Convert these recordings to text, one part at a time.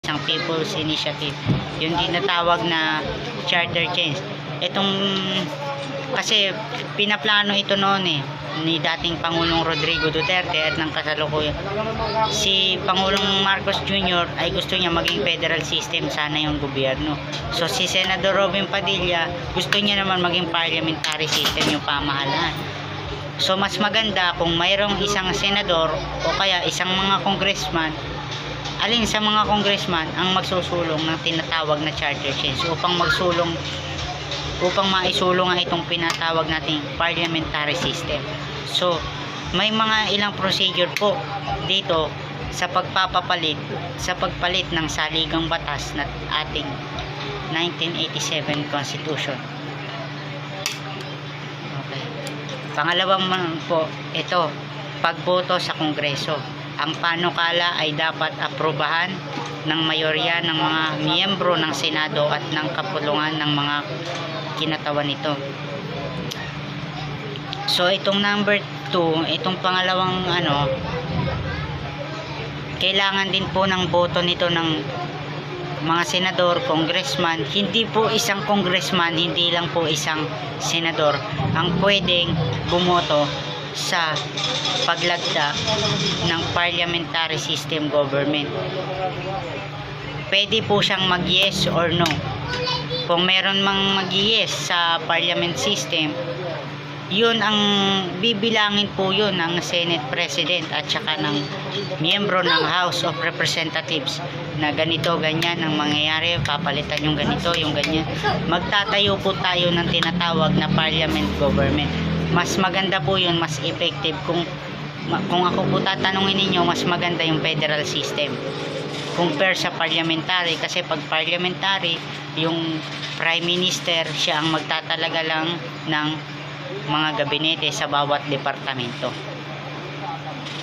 isang people's initiative. Yung tinatawag na charter change. Itong kasi pinaplano ito noon ni dating Pangulong Rodrigo Duterte at ng kasalukuyan si Pangulong Marcos Jr. ay gusto niya maging federal system sana yung gobyerno. So si Senador Robin Padilla gusto niya naman maging parliamentary system yung pamahalaan. So mas maganda kung mayroong isang senador o kaya isang mga congressman, alin sa mga congressman ang magsusulong ng tinatawag na charter change upang maisulong nga itong pinatawag nating parliamentary system. So may mga ilang procedure po dito sa pagpalit ng saligang batas na ating 1987 Constitution. Okay. Pangalawang po, ito, pagboto sa Kongreso. Ang panukala ay dapat aprobahan ng mayorya ng mga miyembro ng Senado at ng kapulungan ng mga kinatawan nito. So itong number 2, itong pangalawang kailangan din po ng boto nito ng mga senador, congressman. Hindi po isang congressman, hindi lang po isang senador ang pwedeng bumoto sa paglagda ng parliamentary system government. Pwede po siyang mag yes or no. Kung meron mang mag yes sa parliament system, yun ang bibilangin po yun ng Senate President at saka ng miyembro ng House of Representatives na ganito, ganyan ang mangyayari, papalitan yung ganito, yung ganyan. Magtatayo po tayo ng tinatawag na parliament government. Mas maganda po yun, mas effective. Kung ako po tatanungin ninyo, mas maganda yung federal system compare sa parliamentary, kasi pag parliamentary, yung prime minister siya ang magtatalaga lang ng mga gabinete sa bawat departamento.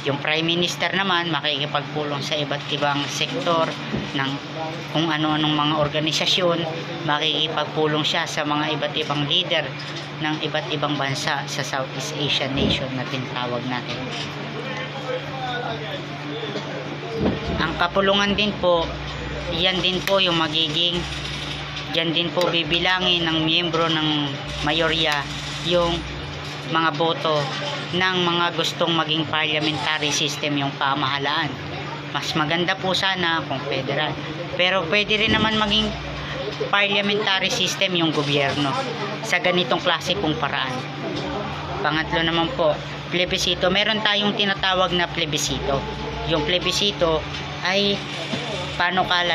Yung prime minister naman makikipagpulong sa iba't ibang sektor ng kung ano-anong mga organisasyon, makikipagpulong siya sa mga iba't ibang leader ng iba't ibang bansa sa Southeast Asian nation na tinatawag natin. Ang kapulungan din po, yan din po yung magiging, yan din po bibilangin ng miyembro ng mayorya yung mga boto ng mga gustong maging parliamentary system yung pamahalaan. Mas maganda po sana kung federal, pero pwede rin naman maging parliamentary system yung gobyerno sa ganitong klase pong paraan. Pangatlo naman po, plebisito. Meron tayong tinatawag na plebisito. Yung plebisito ay panukala